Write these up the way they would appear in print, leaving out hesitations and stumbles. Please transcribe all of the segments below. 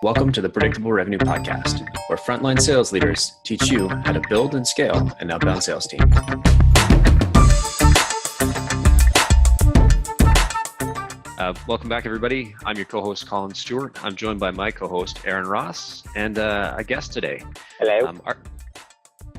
Welcome to the Predictable Revenue Podcast, where frontline sales leaders teach you how to build and scale an outbound sales team. Welcome back, everybody. I'm your co-host, Collin Stewart. I'm joined by my co-host, Aaron Ross, and a guest today. Hello.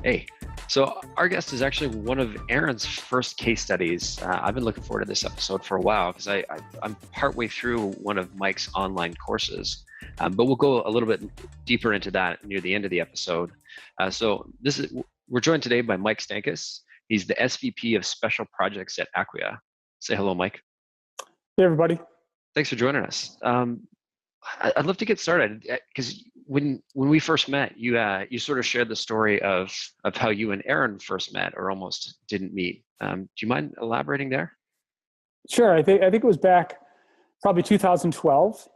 Hey. So our guest is actually one of Aaron's first case studies. I've been looking forward to this episode for a while because I'm partway through one of Mike's online courses, but we'll go a little bit deeper into that near the end of the episode. We're joined today by Mike Stankus. He's the SVP of Special Projects at Acquia. Say hello, Mike. Hey, everybody. Thanks for joining us. I'd love to get started because when we first met, you sort of shared the story of how you and Aaron first met or almost didn't meet. Do you mind elaborating there? Sure. I think it was back probably 2012,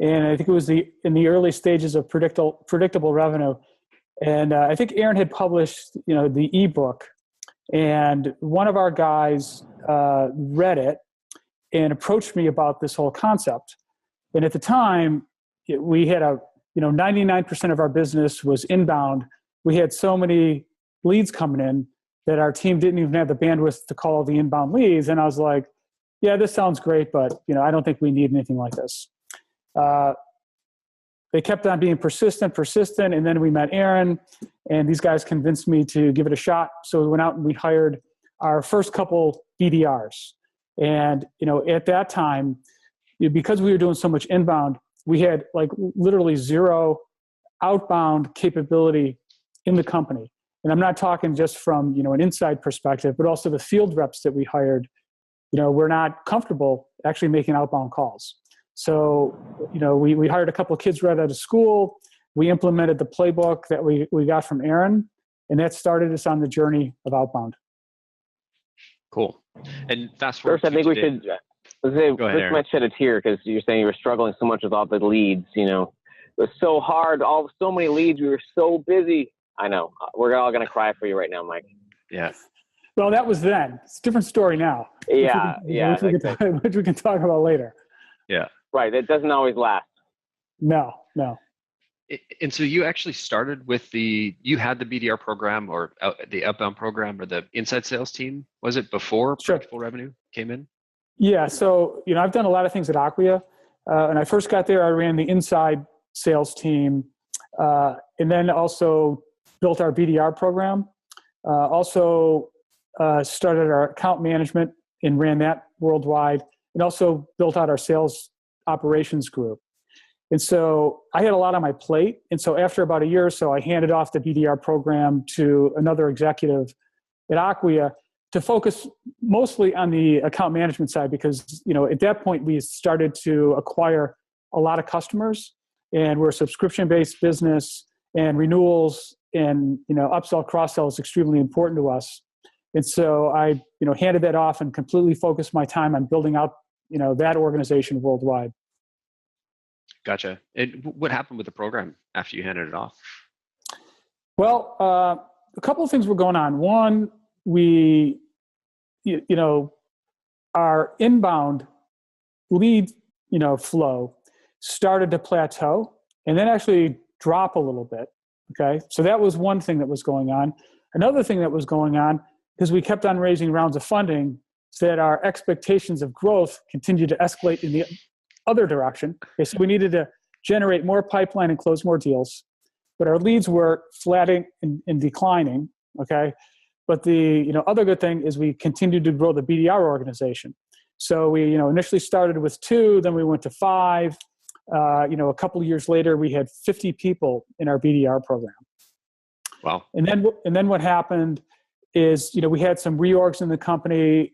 and I think it was in the early stages of predictable revenue. And I think Aaron had published the ebook, and one of our guys read it and approached me about this whole concept. And at the time, we had 99% of our business was inbound. We had so many leads coming in that our team didn't even have the bandwidth to call the inbound leads. And I was like, yeah, this sounds great, but I don't think we need anything like this. They kept on being persistent. And then we met Aaron, and these guys convinced me to give it a shot. So we went out and we hired our first couple BDRs. And, at that time, because we were doing so much inbound, we had literally zero outbound capability in the company. And I'm not talking just from, an inside perspective, but also the field reps that we hired, we're not comfortable actually making outbound calls. So, we hired a couple of kids right out of school. We implemented the playbook that we got from Aaron, and that started us on the journey of outbound. Cool. And fast forward. First, I think we should. Let's say, Go ahead, this might shed a tear because you're saying you were struggling so much with all the leads. It was so hard. So many leads. We were so busy. I know. We're all going to cry for you right now, Mike. Yeah. Well, that was then. It's a different story now. Which we can talk about later. Yeah. Right. It doesn't always last. No. And so you actually started with you had the BDR program or the outbound program or the inside sales team. Was it before Predictable Revenue came in? Yeah. So, I've done a lot of things at Acquia. When I first got there, I ran the inside sales team, and then also built our BDR program. Started our account management and ran that worldwide, and also built out our sales operations group. And so I had a lot on my plate. And so after about a year or so, I handed off the BDR program to another executive at Acquia to focus mostly on the account management side, because, at that point we started to acquire a lot of customers, and we're a subscription-based business, and renewals and, upsell, cross-sell is extremely important to us. And so I, handed that off and completely focused my time on building out, that organization worldwide. Gotcha. And what happened with the program after you handed it off? Well, a couple of things were going on. One, we, our inbound lead, flow started to plateau and then actually drop a little bit. Okay. So that was one thing that was going on. Another thing that was going on is we kept on raising rounds of funding so that our expectations of growth continued to escalate in the other direction. Okay, so we needed to generate more pipeline and close more deals, but our leads were flattening and declining. Okay. But the other good thing is we continued to grow the BDR organization. So we initially started with 2, then we went to 5. A couple of years later, we had 50 people in our BDR program. Wow. And then what happened is we had some reorgs in the company.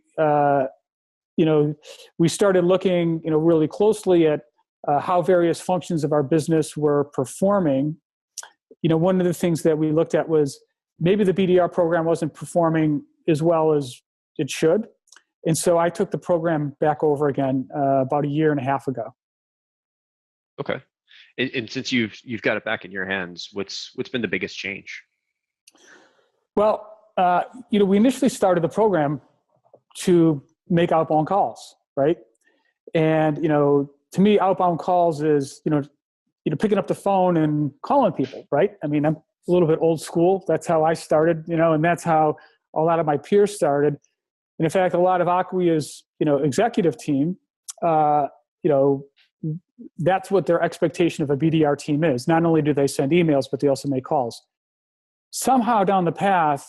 We started looking really closely at how various functions of our business were performing. One of the things that we looked at was maybe the BDR program wasn't performing as well as it should. And so I took the program back over again about a year and a half ago. Okay. And since you've got it back in your hands, what's been the biggest change? Well, we initially started the program to make outbound calls, right? And, to me, outbound calls is, picking up the phone and calling people, right? I mean, I'm a little bit old school. That's how I started, and that's how a lot of my peers started. And in fact, a lot of Acquia's, executive team, that's what their expectation of a BDR team is. Not only do they send emails, but they also make calls. Somehow down the path,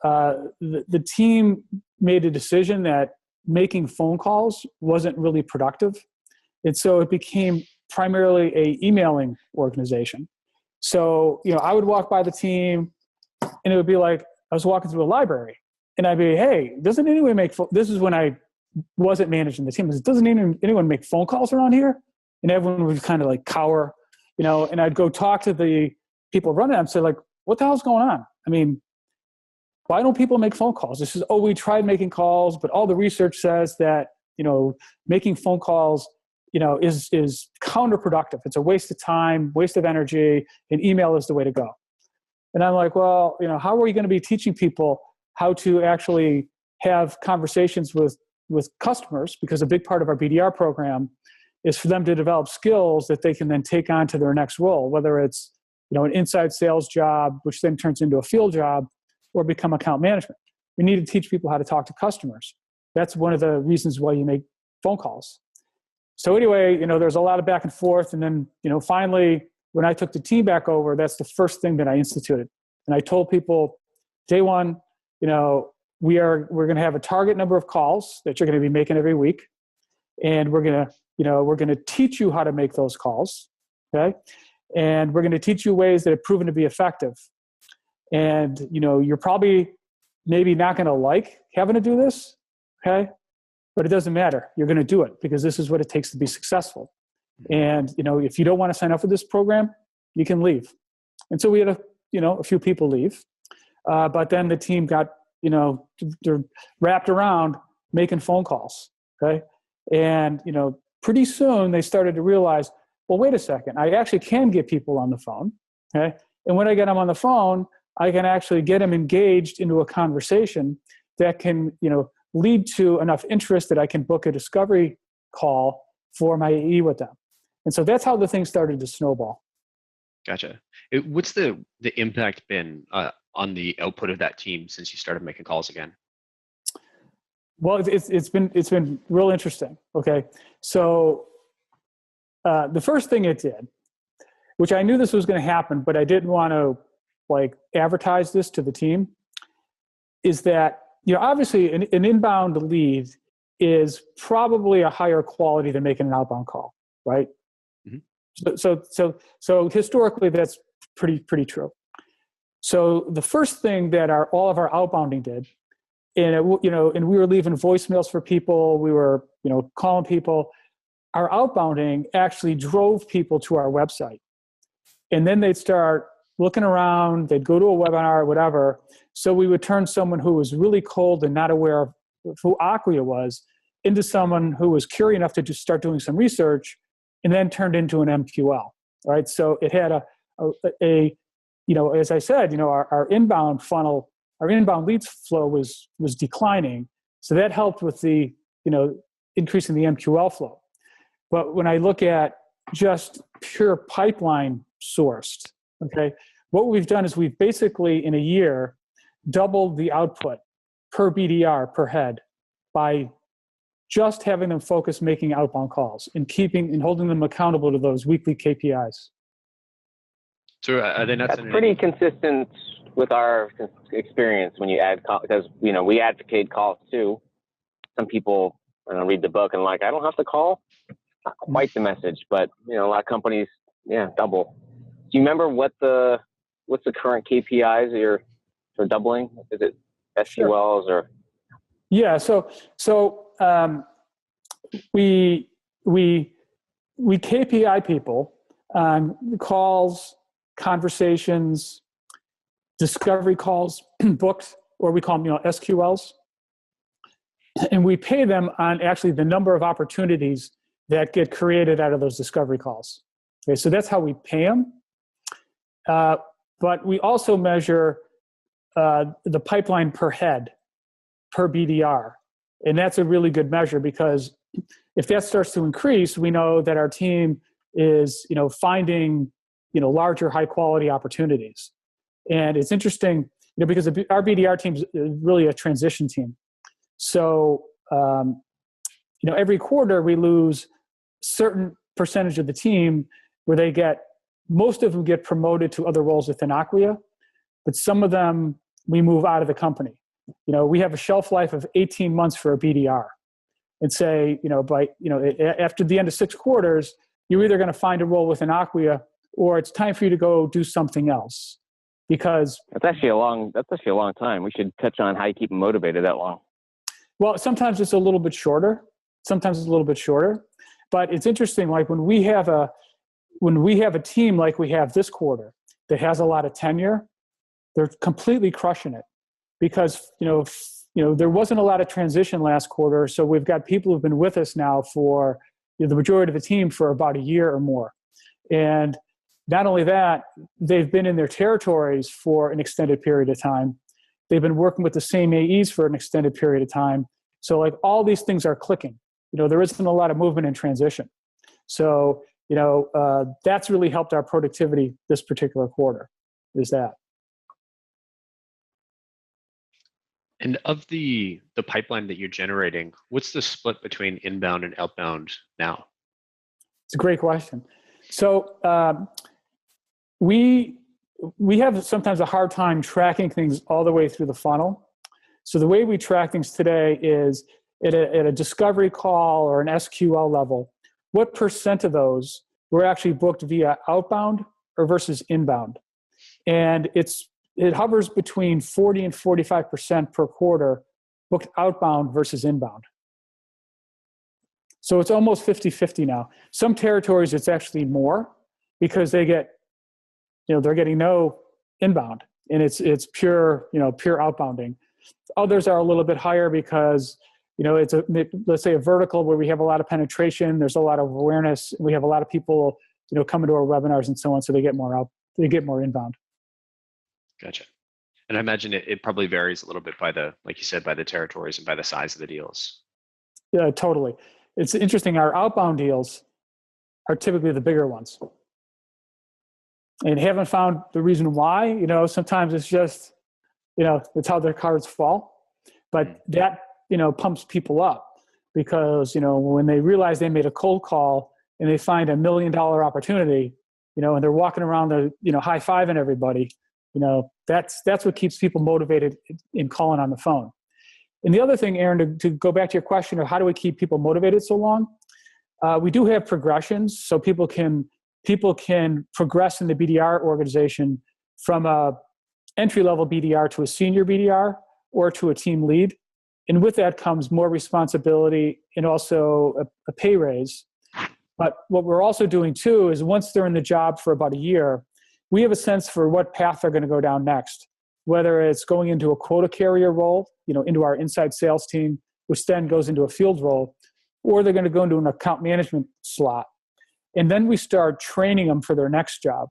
the team made a decision that making phone calls wasn't really productive. And so it became primarily a emailing organization. So, I would walk by the team and it would be like, I was walking through a library and I'd be, hey, doesn't anyone this is when I wasn't managing the team. Doesn't anyone make phone calls around here? And everyone would kind of like cower, and I'd go talk to the people running it and say like, what the hell's going on? I mean, why don't people make phone calls? This is, we tried making calls, but all the research says that, making phone calls, is counterproductive. It's a waste of time, waste of energy, and email is the way to go. And I'm like, well, how are we going to be teaching people how to actually have conversations with customers? Because a big part of our BDR program is for them to develop skills that they can then take on to their next role, whether it's, an inside sales job, which then turns into a field job, or become account management. We need to teach people how to talk to customers. That's one of the reasons why you make phone calls. So anyway, there's a lot of back and forth. And then, finally, when I took the team back over, that's the first thing that I instituted. And I told people, day one, we're going to have a target number of calls that you're going to be making every week. And we're going to teach you how to make those calls. Okay. And we're going to teach you ways that have proven to be effective. And, you're probably maybe not going to like having to do this. Okay. But it doesn't matter. You're going to do it because this is what it takes to be successful. And, if you don't want to sign up for this program, you can leave. And so we had a few people leave. But then the team got, they're wrapped around making phone calls. Okay. And, pretty soon they started to realize, well, wait a second, I actually can get people on the phone. Okay. And when I get them on the phone, I can actually get them engaged into a conversation that can, lead to enough interest that I can book a discovery call for my AE with them. And so that's how the thing started to snowball. Gotcha. What's the impact been on the output of that team since you started making calls again? Well, it's been real interesting. Okay. So the first thing it did, which I knew this was going to happen, but I didn't want to advertise this to the team, is that, obviously an inbound lead is probably a higher quality than making an outbound call, right? Mm-hmm. So historically that's pretty true. So the first thing that all of our outbounding did, and we were leaving voicemails for people, we were, calling people, our outbounding actually drove people to our website. And then they'd start looking around, they'd go to a webinar or whatever. So we would turn someone who was really cold and not aware of who Acquia was into someone who was curious enough to just start doing some research and then turned into an MQL, right? So it had as I said, our inbound funnel, our inbound leads flow was declining. So that helped with the, increasing the MQL flow. But when I look at just pure pipeline sourced, okay, what we've done is we've basically in a year doubled the output per BDR per head by just having them focus making outbound calls and holding them accountable to those weekly KPIs. So are they not? That's pretty consistent with our experience when you add calls, because we advocate calls too. Some people read the book and I don't have to call. Not quite the message, but a lot of companies, double. Do you remember what's the current KPIs that you're doubling? Is it SQLs or? Yeah. So we KPI people on calls, conversations, discovery calls, booked, or we call them SQLs, and we pay them on actually the number of opportunities that get created out of those discovery calls. Okay, so that's how we pay them. But we also measure the pipeline per head, per BDR. And that's a really good measure because if that starts to increase, we know that our team is, finding, larger, high quality opportunities. And it's interesting, because our BDR team is really a transition team. So, every quarter we lose certain percentage of the team where most of them get promoted to other roles within Acquia, but some of them we move out of the company. We have a shelf life of 18 months for a BDR, and say, after the end of 6 quarters, you're either going to find a role within Acquia or it's time for you to go do something else. Because that's actually a long time. We should touch on how you keep them motivated that long. Well, sometimes it's a little bit shorter. But it's interesting, like when we have a team like we have this quarter that has a lot of tenure, they're completely crushing it because, there wasn't a lot of transition last quarter. So we've got people who've been with us now for the majority of the team for about a year or more. And not only that, they've been in their territories for an extended period of time. They've been working with the same AEs for an extended period of time. So like all these things are clicking. There isn't a lot of movement and transition. So, that's really helped our productivity this particular quarter, is that. And of the pipeline that you're generating, what's the split between inbound and outbound now? It's a great question. So we have sometimes a hard time tracking things all the way through the funnel. So the way we track things today is at a discovery call or an SQL level, what % of those were actually booked via outbound or versus inbound? And it hovers between 40 and 45% per quarter booked outbound versus inbound. So it's almost 50-50 now. Some territories it's actually more because they're getting no inbound and it's pure outbounding. Others are a little bit higher because, let's say a vertical where we have a lot of penetration, there's a lot of awareness, we have a lot of people, coming to our webinars and so on, so they get more inbound. Gotcha. And I imagine it probably varies a little bit like you said, by the territories and by the size of the deals. Yeah, totally. It's interesting. Our outbound deals are typically the bigger ones. And haven't found the reason why. Sometimes it's just, it's how their cards fall. But that, pumps people up because, when they realize they made a cold call and they find $1 million opportunity, and they're walking around, high-fiving everybody, that's what keeps people motivated in calling on the phone. And the other thing, Aaron, to go back to your question of how do we keep people motivated so long, we do have progressions. So people can progress in the BDR organization from a entry-level BDR to a senior BDR or to a team lead. And with that comes more responsibility and also a pay raise. But what we're also doing too is once they're in the job for about a year, we have a sense for what path they're going to go down next, whether it's going into a quota carrier role, into our inside sales team, which then goes into a field role, or they're going to go into an account management slot. And then we start training them for their next job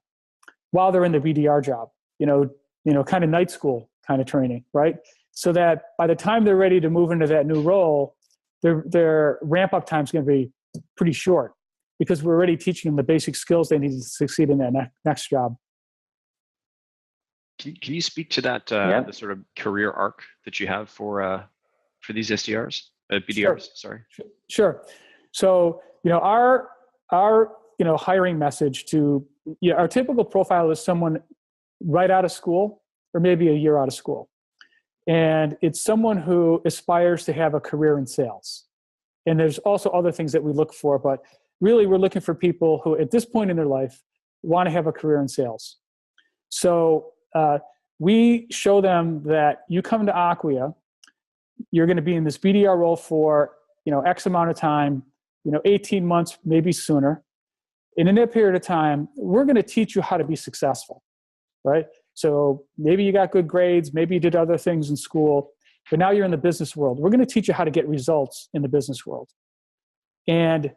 while they're in the BDR job, kind of night school kind of training, right? So that by the time they're ready to move into that new role, their ramp up time is going to be pretty short because we're already teaching them the basic skills they need to succeed in that next job. Can you speak to that the sort of career arc that you have for these SDRs, BDRs? Sorry. Sure. So our hiring message to our typical profile is someone right out of school or maybe a year out of school, and it's someone who aspires to have a career in sales. And there's also other things that we look for, but really we're looking for people who at this point in their life want to have a career in sales. So we show them that you come to Acquia, you're going to be in this BDR role for, X amount of time, 18 months, maybe sooner. And in that period of time, we're going to teach you how to be successful, right? So maybe you got good grades, maybe you did other things in school, but now you're in the business world. We're going to teach you how to get results in the business world. And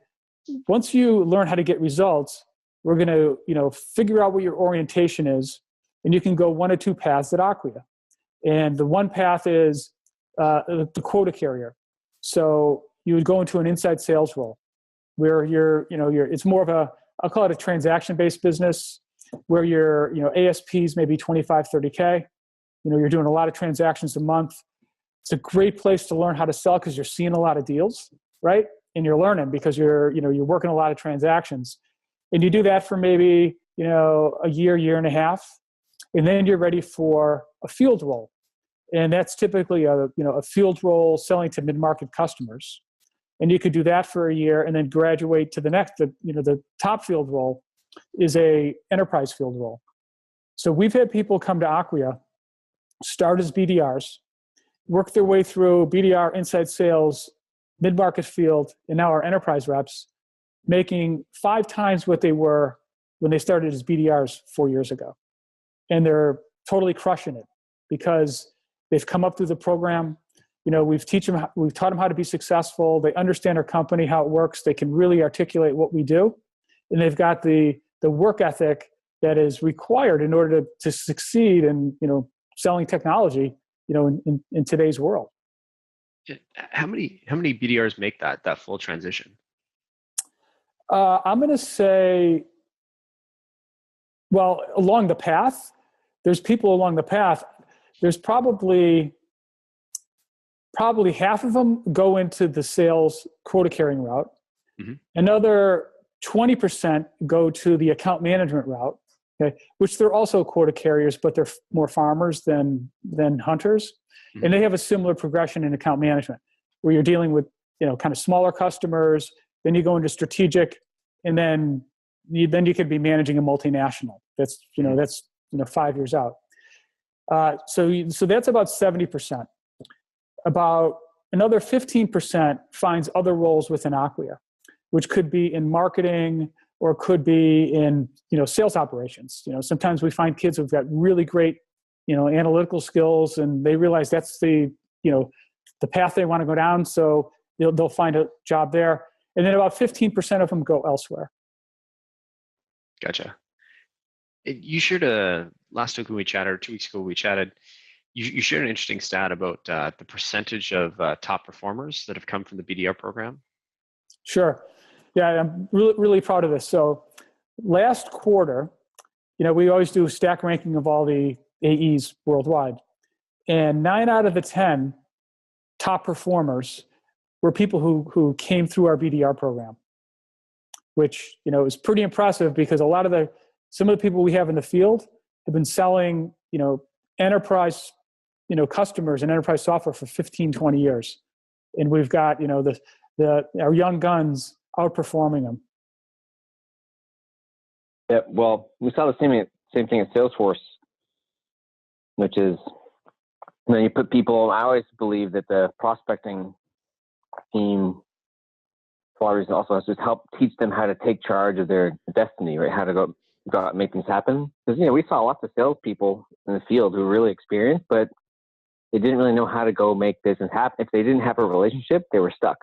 once you learn how to get results, we're going to, figure out what your orientation is. And you can go one or two paths at Acquia. And the one path is the quota carrier. So, you would go into an inside sales role where it's more of I'll call it a transaction-based business where your, ASPs maybe 25, 30K. You're doing a lot of transactions a month. It's a great place to learn how to sell because you're seeing a lot of deals, right? And you're learning because you're working a lot of transactions. And you do that for maybe, a year and a half. And then you're ready for a field role. And that's typically a field role selling to mid-market customers. And you could do that for a year and then graduate to the next, the top field role is a enterprise field role. So we've had people come to Acquia, start as BDRs, work their way through BDR, inside sales, mid-market field, and now our enterprise reps, making 5 times what they were when they started as BDRs 4 years ago. And they're totally crushing it because they've come up through the program. We've taught them how to be successful. They understand our company, how it works. They can really articulate what we do. And they've got the work ethic that is required in order to succeed in, selling technology, in today's world. How many BDRs make that full transition? I'm going to say, well, along the path, there's people along the path. There's probably half of them go into the sales quota carrying route. Mm-hmm. Another 20% go to the account management route, okay, which they're also quota carriers, but they're more farmers than hunters. Mm-hmm. And they have a similar progression in account management where you're dealing with, kind of smaller customers, then you go into strategic, and then you could be managing a multinational. That's 5 years out. So that's about 70%. About another 15% finds other roles within Acquia, which could be in marketing or could be in, sales operations. Sometimes we find kids who've got really great, analytical skills, and they realize that's the path they want to go down. So they'll find a job there. And then about 15% of them go elsewhere. Gotcha. You shared last week when we chatted, or 2 weeks ago we chatted, you shared an interesting stat about the percentage of top performers that have come from the BDR program. Sure. Yeah, I'm really, really proud of this. So last quarter, we always do a stack ranking of all the AEs worldwide. And 9 out of the 10 top performers were people who came through our BDR program, which, is pretty impressive because some of the people we have in the field have been selling, enterprise, customers and enterprise software for 15, 20 years. And we've got, our young guns outperforming them. Yeah, well, we saw the same thing at Salesforce, which is, you put people, I always believe that the prospecting team also has to help teach them how to take charge of their destiny, right? How to go out and make things happen. Because, we saw lots of salespeople in the field who were really experienced, but they didn't really know how to go make business happen. If they didn't have a relationship, they were stuck.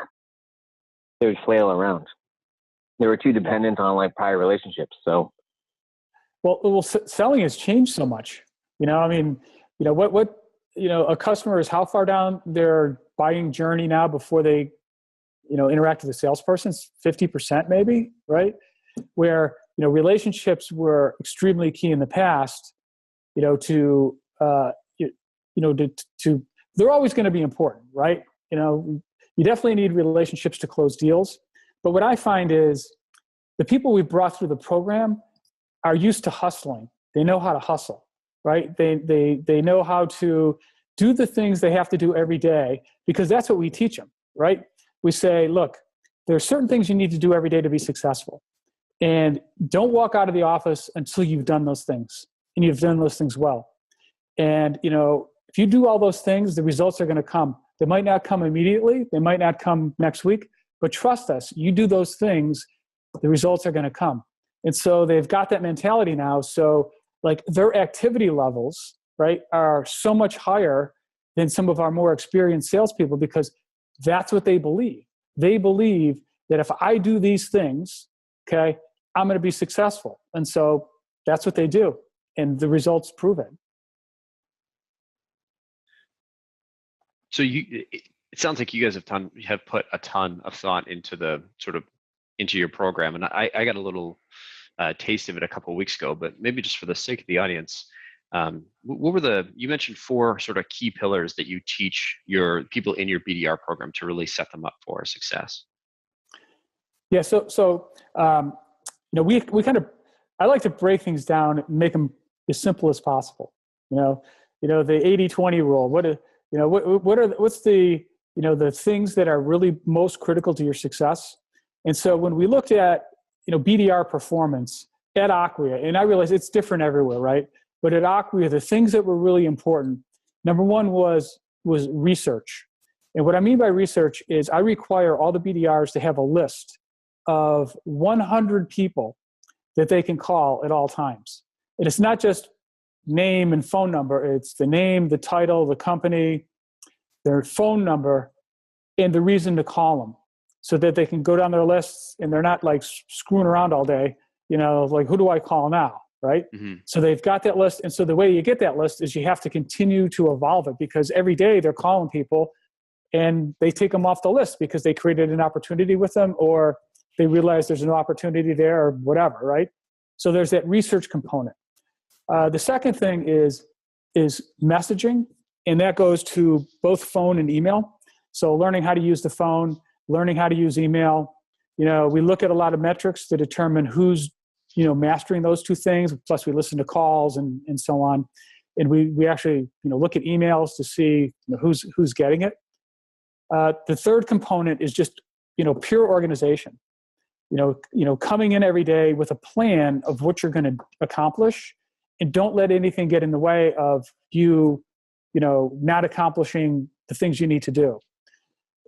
They would flail around. They were too dependent on prior relationships. So, well, selling has changed so much. What a customer is how far down their buying journey now before they, interact with a salesperson. 50% maybe, right? Where relationships were extremely key in the past. To they're always going to be important, right? You definitely need relationships to close deals. But what I find is the people we brought through the program are used to hustling. They know how to hustle, right? They know how to do the things they have to do every day because that's what we teach them, right? We say, look, there are certain things you need to do every day to be successful. And don't walk out of the office until you've done those things and you've done those things well. And, if you do all those things, the results are going to come. They might not come immediately. They might not come next week, but trust us, you do those things, the results are going to come. And so they've got that mentality now. So their activity levels, right, are so much higher than some of our more experienced salespeople because that's what they believe. They believe that if I do these things, okay, I'm going to be successful. And so that's what they do. And the results prove it. So it sounds like you guys have put a ton of thought into the into your program, and I got a little taste of it a couple of weeks ago. But maybe just for the sake of the audience, what were you mentioned 4 sort of key pillars that you teach your people in your BDR program to really set them up for success? Yeah. So we kind of, I like to break things down and make them as simple as possible. The 80-20 rule. What's the the things that are really most critical to your success? And so when we looked at BDR performance at Acquia, and I realize it's different everywhere, right? But at Acquia, the things that were really important, number one was research. And what I mean by research is I require all the BDRs to have a list of 100 people that they can call at all times. And it's not just name and phone number. It's the name, the title, the company, their phone number, and the reason to call them, so that they can go down their lists and they're not like screwing around all day, like, who do I call now, right? Mm-hmm. So they've got that list. And so the way you get that list is you have to continue to evolve it, because every day they're calling people and they take them off the list because they created an opportunity with them, or they realize there's no opportunity there, or whatever, right? So there's that research component. The second thing is messaging, and that goes to both phone and email. So learning how to use the phone, learning how to use email. We look at a lot of metrics to determine who's, mastering those 2 things. Plus we listen to calls and so on. And we actually, look at emails to see who's getting it. The third component is just, pure organization. Coming in every day with a plan of what you're going to accomplish, and don't let anything get in the way of you, not accomplishing the things you need to do.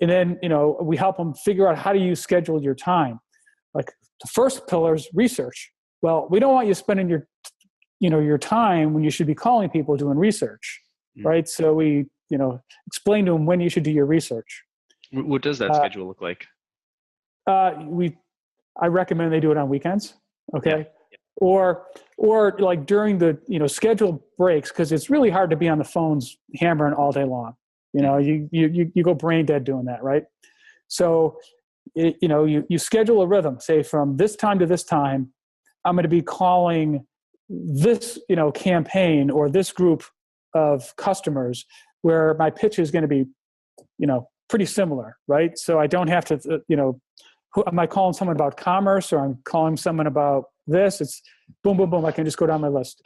And then, we help them figure out how do you schedule your time. Like the first pillar is research. Well, we don't want you spending your time when you should be calling people doing research, right? So we, explain to them when you should do your research. What does that schedule look like? I recommend they do it on weekends. Okay. Yeah. Or like during the, scheduled breaks, because it's really hard to be on the phones hammering all day long. You go brain dead doing that, right? So, you schedule a rhythm, say from this time to this time, I'm going to be calling this, campaign or this group of customers where my pitch is going to be, pretty similar, right? So I don't have to, am I calling someone about commerce, or I'm calling someone about this? It's boom, boom, boom. I can just go down my list.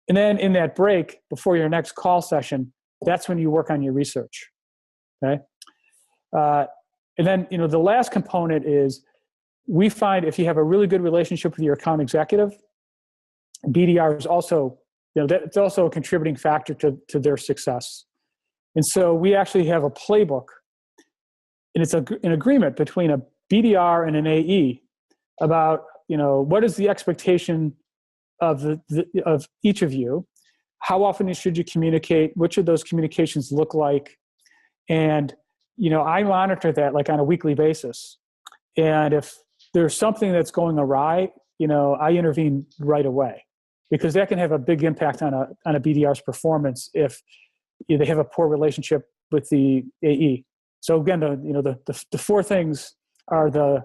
And then in that break before your next call session, that's when you work on your research. Okay. And then, the last component is, we find if you have a really good relationship with your account executive, BDR is also, that's also a contributing factor to their success. And so we actually have a playbook, and it's an agreement between a BDR and an AE about, what is the expectation of of each of you? How often should you communicate? What should those communications look like? And, I monitor that like on a weekly basis. And if there's something that's going awry, I intervene right away, because that can have a big impact on a BDR's performance if they have a poor relationship with the AE. So again, the 4 things are the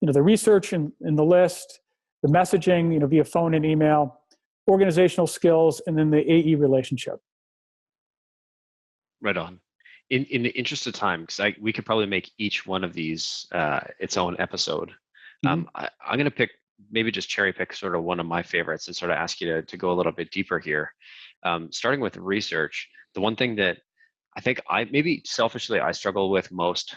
research and the list, the messaging, via phone and email, organizational skills, and then the AE relationship. Right on. In the interest of time, because we could probably make each one of these its own episode. Mm-hmm. I'm going to maybe just cherry pick sort of one of my favorites and sort of ask you to go a little bit deeper here. Starting with research, the one thing that I think maybe selfishly I struggled with most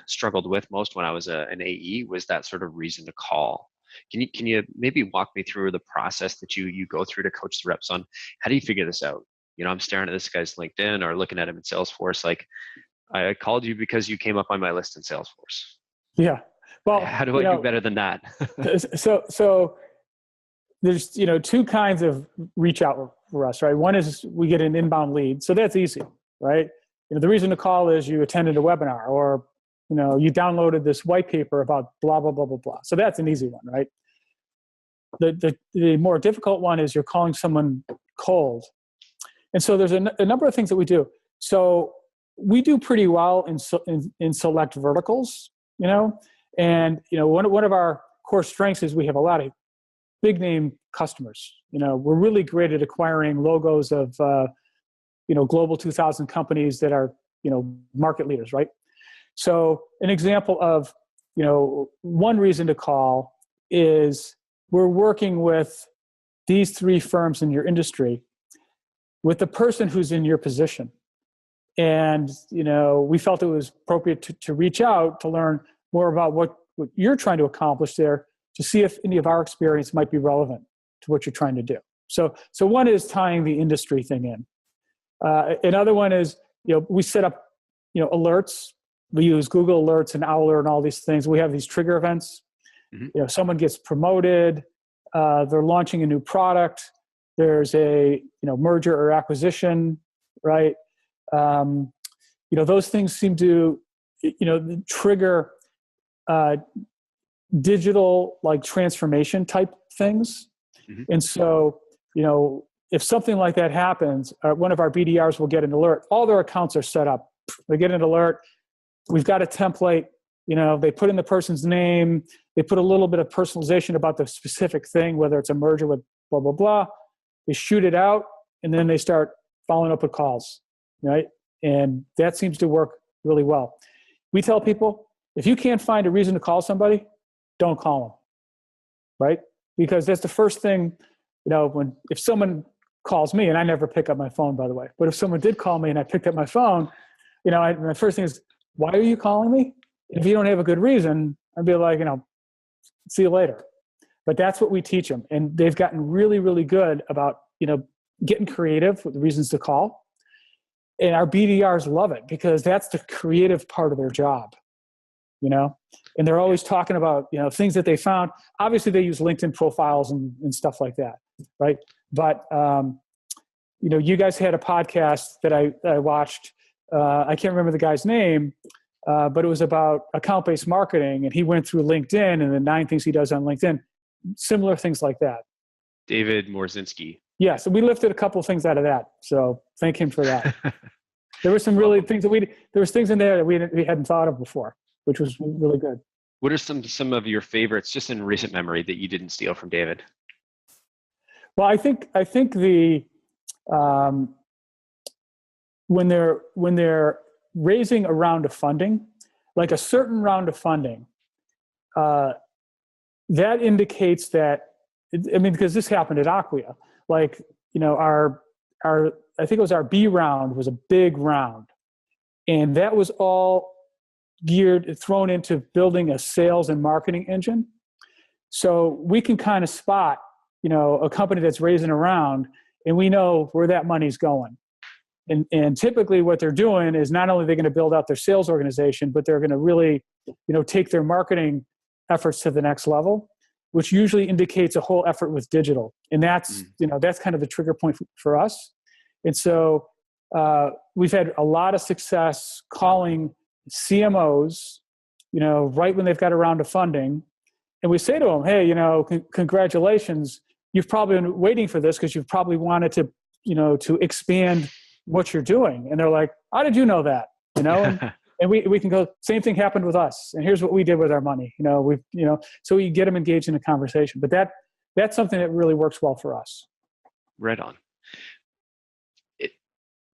when I was an AE was that sort of reason to call. Can you maybe walk me through the process that you go through to coach the reps on how do you figure this out? I'm staring at this guy's LinkedIn or looking at him in Salesforce. Like, I called you because you came up on my list in Salesforce. Yeah. Well, how do I do better than that? so there's 2 kinds of reach out for us, right? One is we get an inbound lead, so that's easy, right? The reason to call is you attended a webinar, or you downloaded this white paper about blah blah blah blah blah. So that's an easy one, right? The more difficult one is you're calling someone cold, and so there's a number of things that we do. So we do pretty well in select verticals, and one of our core strengths is we have a lot of big name customers. We're really great at acquiring logos of global 2000 companies that are market leaders, right? So an example of one reason to call is we're working with these three firms in your industry with the person who's in your position. And, we felt it was appropriate to reach out to learn more about what you're trying to accomplish there, to see if any of our experience might be relevant to what you're trying to do. So one is tying the industry thing in. Another one is, we set up, alerts. We use Google Alerts and Owler and all these things. We have these trigger events. Mm-hmm. Someone gets promoted, they're launching a new product, there's a merger or acquisition, right? Those things seem to trigger digital like transformation type things. Mm-hmm. And so if something like that happens, one of our BDRs will get an alert. All their accounts are set up. They get an alert. We've got a template. They put in the person's name. They put a little bit of personalization about the specific thing, whether it's a merger with blah, blah, blah. They shoot it out, and then they start following up with calls, right? And that seems to work really well. We tell people, if you can't find a reason to call somebody, don't call them, right? Because that's the first thing, if someone calls me, and I never pick up my phone, by the way, but if someone did call me and I picked up my phone, my first thing is, why are you calling me? If you don't have a good reason, I'd be like, see you later. But that's what we teach them. And they've gotten really, really good about, getting creative with the reasons to call. And our BDRs love it because that's the creative part of their job, and they're always talking about, things that they found. Obviously they use LinkedIn profiles and stuff like that. Right. But, you guys had a podcast that I watched. I can't remember the guy's name, but it was about account-based marketing, and he went through LinkedIn and the 9 things he does on LinkedIn, similar things like that. David Morzinski. Yeah, so we lifted a couple of things out of that. So thank him for that. There were some really things there was things in there that we hadn't thought of before, which was really good. What are some of your favorites, just in recent memory, that you didn't steal from David? Well, I think the when they're raising a round of funding, like a certain round of funding, that indicates that, because this happened at Acquia, like, our I think it was our B round was a big round, and that was all thrown into building a sales and marketing engine. So we can kind of spot, a company that's raising a round, and we know where that money's going. And typically what they're doing is not only are they going to build out their sales organization, but they're going to really, take their marketing efforts to the next level, which usually indicates a whole effort with digital. And that's, that's kind of the trigger point for us. And so we've had a lot of success calling CMOs, right when they've got a round of funding. And we say to them, hey, congratulations. You've probably been waiting for this because you've probably wanted to, to expand what you're doing. And they're like, how did you know that? And we can go, same thing happened with us. And here's what we did with our money. So we get them engaged in a conversation. But that's something that really works well for us. Right on.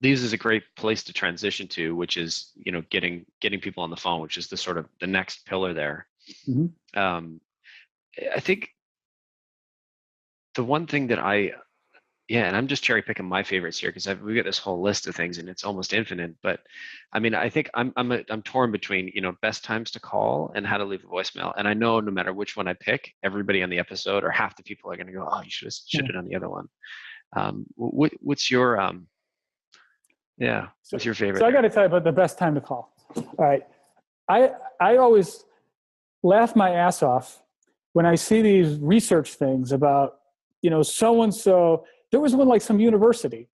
These is a great place to transition to, which is, getting people on the phone, which is the sort of the next pillar there. Mm-hmm. I think the one thing that and I'm just cherry picking my favorites here because we got this whole list of things and it's almost infinite. But I think I'm torn between, best times to call and how to leave a voicemail. And I know no matter which one I pick, everybody on the episode or half the people are going to go, oh, you should have done the other one. What's your what's your favorite? So I got to tell you about the best time to call. All right. I always laugh my ass off when I see these research things about, so-and-so. There was one like some university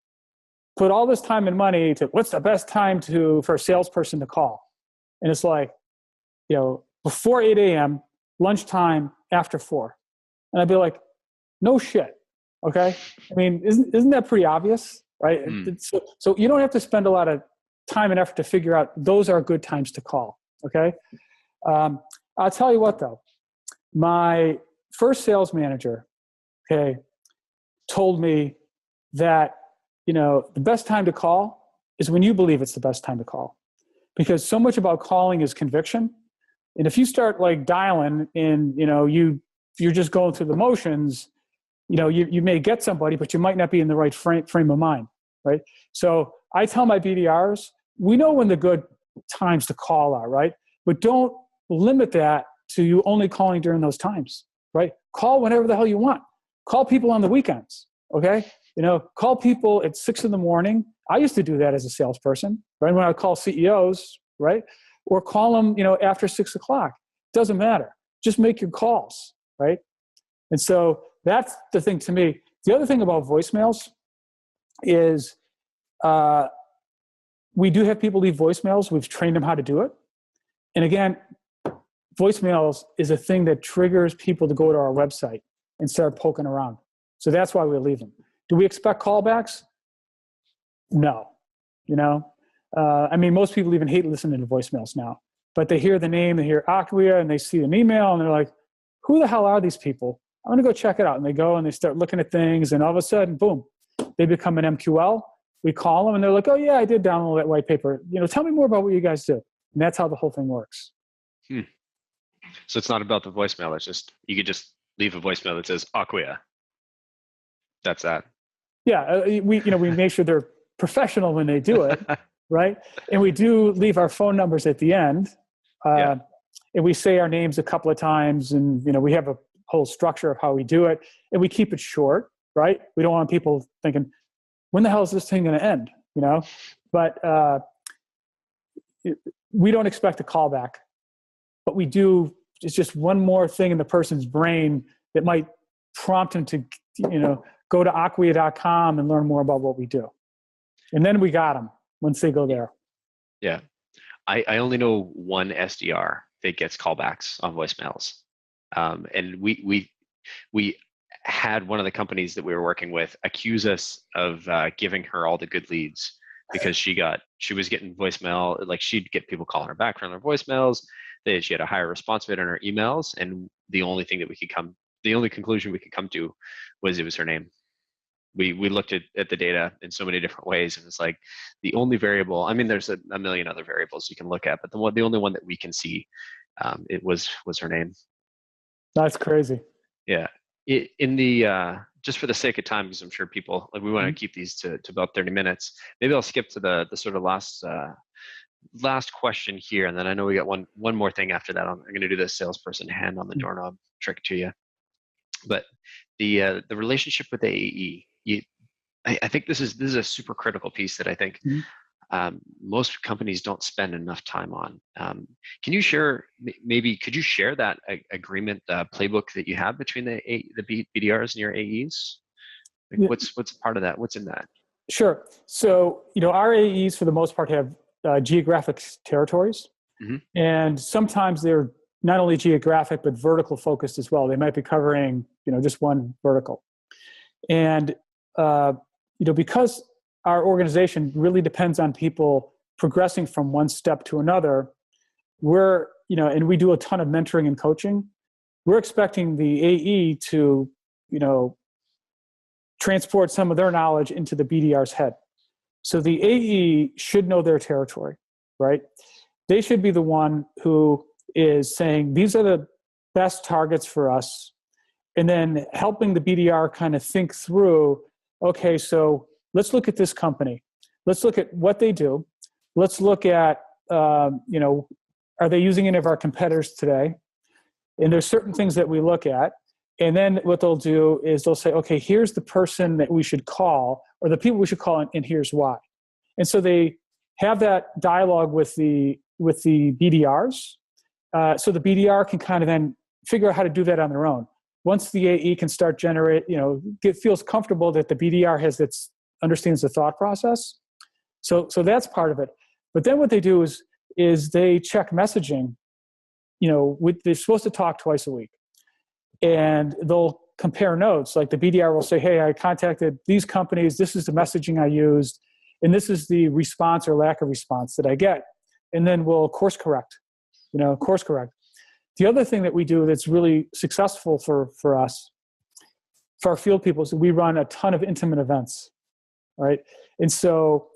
put all this time and money to what's the best time for a salesperson to call. And it's like, before 8 a.m., lunchtime, after 4. And I'd be like, no shit. Okay. Isn't that pretty obvious? Right. So you don't have to spend a lot of time and effort to figure out those are good times to call. Okay. I'll tell you what though, my first sales manager, okay, told me that, the best time to call is when you believe it's the best time to call, because so much about calling is conviction. And if you start like dialing and, you're just going through the motions, you may get somebody, but you might not be in the right frame of mind. Right. So I tell my BDRs, we know when the good times to call are, right? But don't limit that to you only calling during those times, right? Call whenever the hell you want. Call people on the weekends, okay? Call people at 6 a.m. I used to do that as a salesperson, right? When I would call CEOs, right? Or call them, after 6 o'clock. Doesn't matter. Just make your calls, right? And so that's the thing to me. The other thing about voicemails is we do have people leave voicemails. We've trained them how to do it. And again, voicemails is a thing that triggers people to go to our website and start poking around. So that's why we leave them. Do we expect callbacks? No. Most people even hate listening to voicemails now. But they hear the name, they hear Acquia, and they see an email, and they're like, who the hell are these people? I'm going to go check it out. And they go and they start looking at things, and all of a sudden, boom, they become an MQL. We call them, and they're like, oh, yeah, I did download that white paper. Tell me more about what you guys do. And that's how the whole thing works. So it's not about the voicemail. It's just, you could just leave a voicemail that says Acquia. That's that. Yeah. We make sure they're professional when they do it. Right. And we do leave our phone numbers at the end. And we say our names a couple of times, and, we have a whole structure of how we do it, and we keep it short, right? We don't want people thinking, when the hell is this thing going to end? But we don't expect a callback, but we do. It's just one more thing in the person's brain that might prompt them to, go to acquia.com and learn more about what we do. And then we got them once they go there. Yeah. I only know one SDR that gets callbacks on voicemails. And we had one of the companies that we were working with accuse us of giving her all the good leads because she was getting voicemail, like she'd get people calling her back from their voicemails. She had a higher response rate on her emails, and the only conclusion we could come to was it was her name. We looked at the data in so many different ways, and it's like the only variable. There's a million other variables you can look at, but the only one that we can see, it was her name. That's crazy. Yeah. Just for the sake of time, because I'm sure people we want to keep these to about 30 minutes. Maybe I'll skip to the sort of last question here, and then I know we got one more thing after that. I'm going to do the salesperson hand on the doorknob trick to you. But the relationship with the AE, I think this is a super critical piece that I think most companies don't spend enough time on. Can you share, could you share that agreement playbook that you have between the BDRs and your AEs? What's part of that? What's in that? Sure. So, our AEs for the most part have geographic territories. And sometimes they're not only geographic, but vertical focused as well. They might be covering, just one vertical. And, because our organization really depends on people progressing from one step to another, and we do a ton of mentoring and coaching, we're expecting the AE to, transport some of their knowledge into the BDR's head. So the AE should know their territory, right? They should be the one who is saying, these are the best targets for us. And then helping the BDR kind of think through, okay, so let's look at this company. Let's look at what they do. Let's look at, are they using any of our competitors today? And there's certain things that we look at. And then what they'll do is they'll say, okay, here's the person that we should call, or the people we should call, and here's why. And so they have that dialogue with the BDRs. So the BDR can kind of then figure out how to do that on their own. Once the AE can start feels comfortable that the BDR understands the thought process. So that's part of it. But then what they do is they check messaging. They're supposed to talk twice a week. And they'll compare notes. Like the BDR will say, hey, I contacted these companies. This is the messaging I used. and this is the response or lack of response that I get. And then we'll course correct. The other thing that we do that's really successful for us, for our field people, is we run a ton of intimate events, right? And so,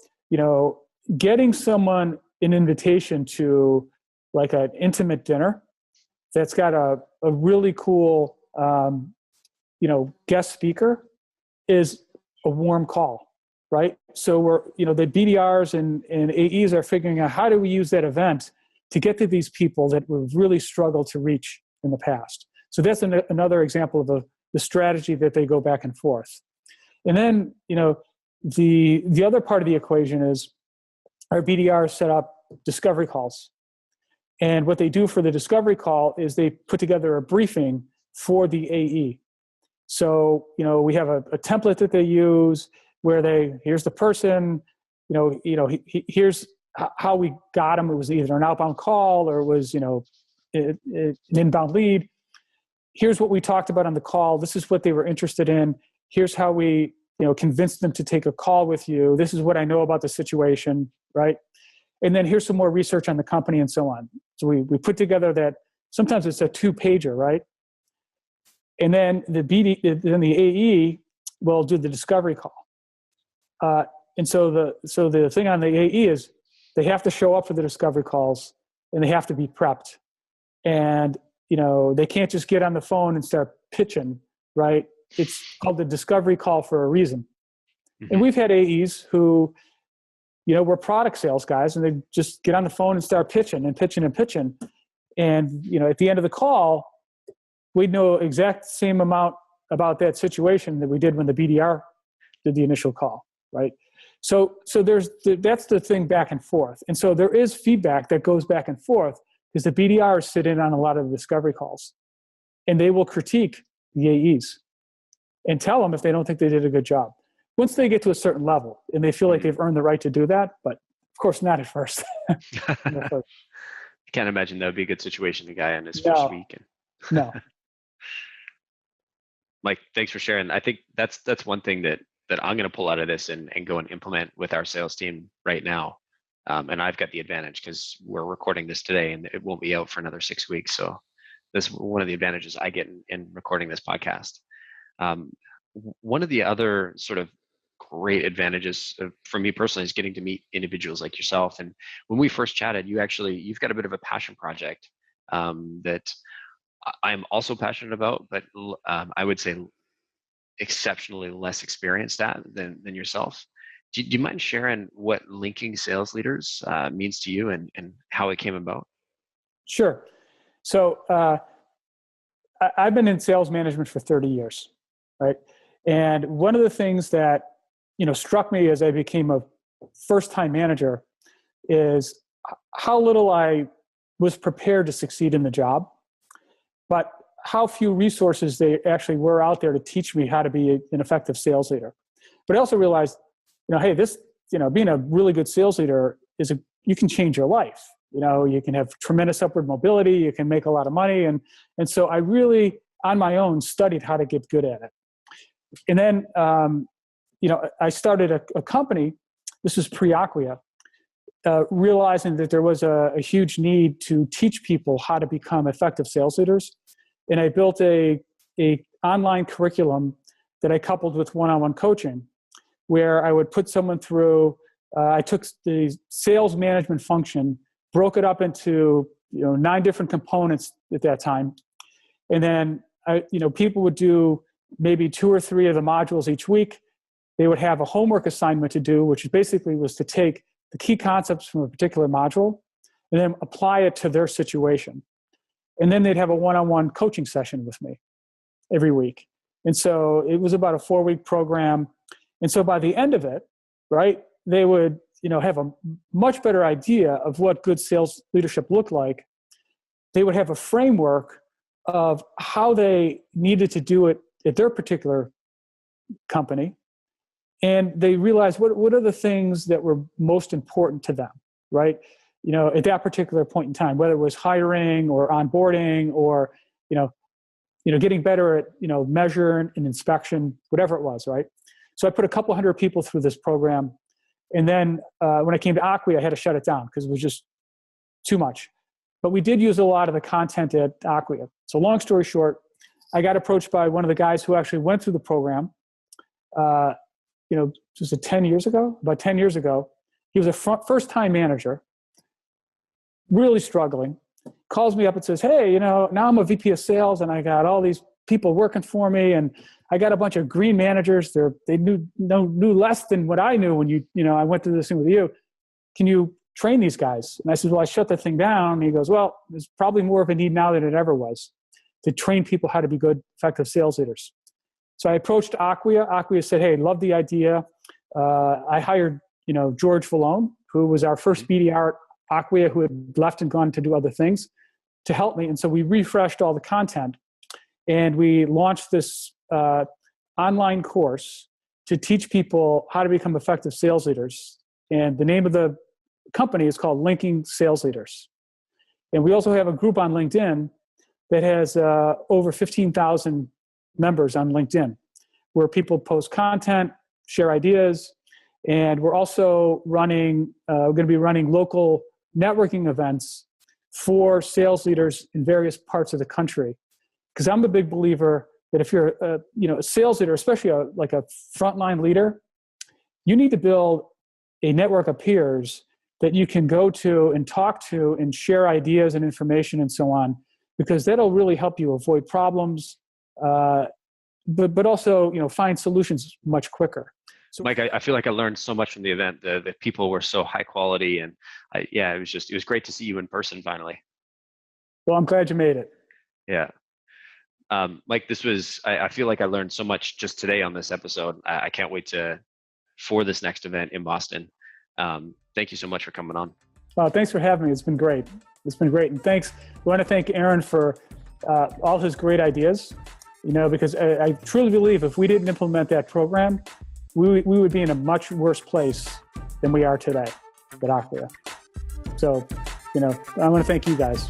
getting someone an invitation to like an intimate dinner that's got a really cool, guest speaker is a warm call, right? So we're, the BDRs and AEs are figuring out how do we use that event to get to these people that we've really struggled to reach in the past. So that's another example of the strategy that they go back and forth. And then, the other part of the equation is our BDRs set up discovery calls. And what they do for the discovery call is they put together a briefing for the AE. So, we have a template that they use where here's the person, here's how we got them. It was either an outbound call or it was, an inbound lead. Here's what we talked about on the call. This is what they were interested in. Here's how we, convinced them to take a call with you. This is what I know about the situation, right? And then here's some more research on the company and so on. So we put together that, sometimes it's a 2-pager, right? And then the AE will do the discovery call. And so the thing on the AE is they have to show up for the discovery calls and they have to be prepped. And, they can't just get on the phone and start pitching, right? It's called the discovery call for a reason. Mm-hmm. And we've had AEs who, we're product sales guys, and they just get on the phone and start pitching. And, at the end of the call, we'd know exact same amount about that situation that we did when the BDR did the initial call, right? So that's the thing back and forth. And so there is feedback that goes back and forth because the BDRs sit in on a lot of the discovery calls, and they will critique the AEs and tell them if they don't think they did a good job. Once they get to a certain level and they feel like they've earned the right to do that, but of course not at first. I can't imagine that would be a good situation, the guy on his first week. No. Mike, thanks for sharing. I think that's one thing that I'm going to pull out of this and go and implement with our sales team right now. And I've got the advantage because we're recording this today and it won't be out for another 6 weeks. So this is one of the advantages I get in recording this podcast. One of the other sort of great advantages for me personally is getting to meet individuals like yourself. And when we first chatted, you've got a bit of a passion project that I'm also passionate about, but I would say exceptionally less experienced at than yourself. Do you mind sharing what linking sales leaders means to you and how it came about? Sure. So I've been in sales management for 30 years, right? And one of the things that struck me as I became a first-time manager is how little I was prepared to succeed in the job, but how few resources they actually were out there to teach me how to be an effective sales leader. But I also realized, hey, this, being a really good sales leader you can change your life. You can have tremendous upward mobility, you can make a lot of money. And so I really, on my own, studied how to get good at it. And then, I started a company, this was pre-Acquia, realizing that there was a huge need to teach people how to become effective sales leaders. And I built a online curriculum that I coupled with one-on-one coaching, where I would put someone through, I took the sales management function, broke it up into 9 different components at that time. And then people would do maybe 2 or 3 of the modules each week. They would have a homework assignment to do, which basically was to take the key concepts from a particular module and then apply it to their situation. And then they'd have a one-on-one coaching session with me every week. And so it was about a 4-week program. And so by the end of it, right, they would, have a much better idea of what good sales leadership looked like. They would have a framework of how they needed to do it at their particular company. And they realized what are the things that were most important to them, right? At that particular point in time, whether it was hiring or onboarding or, getting better at, measure and inspection, whatever it was, right? So I put a couple hundred people through this program. And then when I came to Acquia, I had to shut it down because it was just too much. But we did use a lot of the content at Acquia. So long story short, I got approached by one of the guys who actually went through the program, just about 10 years ago. He was a first-time manager, really struggling, calls me up and says, hey, now I'm a VP of sales and I got all these people working for me and I got a bunch of green managers. They knew less than what I knew when I went through this thing with you. Can you train these guys? And I said, well, I shut the thing down. And he goes, well, there's probably more of a need now than it ever was to train people how to be good, effective sales leaders. So I approached Acquia. Acquia said, hey, love the idea. I hired, George Vallone, who was our first BDR at Acquia, who had left and gone to do other things, to help me. And so we refreshed all the content and we launched this online course to teach people how to become effective sales leaders. And the name of the company is called Linking Sales Leaders. And we also have a group on LinkedIn that has over 15,000 members on LinkedIn, where people post content, share ideas, and we're also we're going to be running local networking events for sales leaders in various parts of the country. Because I'm a big believer that if you're a sales leader, especially a frontline leader, you need to build a network of peers that you can go to and talk to and share ideas and information and so on, because that'll really help you avoid problems, but also find solutions much quicker. So, Mike, I feel like I learned so much from the event. The people were so high quality, and it was great to see you in person finally. Well, I'm glad you made it. Yeah. Mike, I feel like I learned so much just today on this episode. I can't wait for this next event in Boston. Thank you so much for coming on. Thanks for having me. It's been great. And thanks. I want to thank Aaron for all his great ideas, because I truly believe if we didn't implement that program, we would be in a much worse place than we are today at Acquia. So, I want to thank you guys.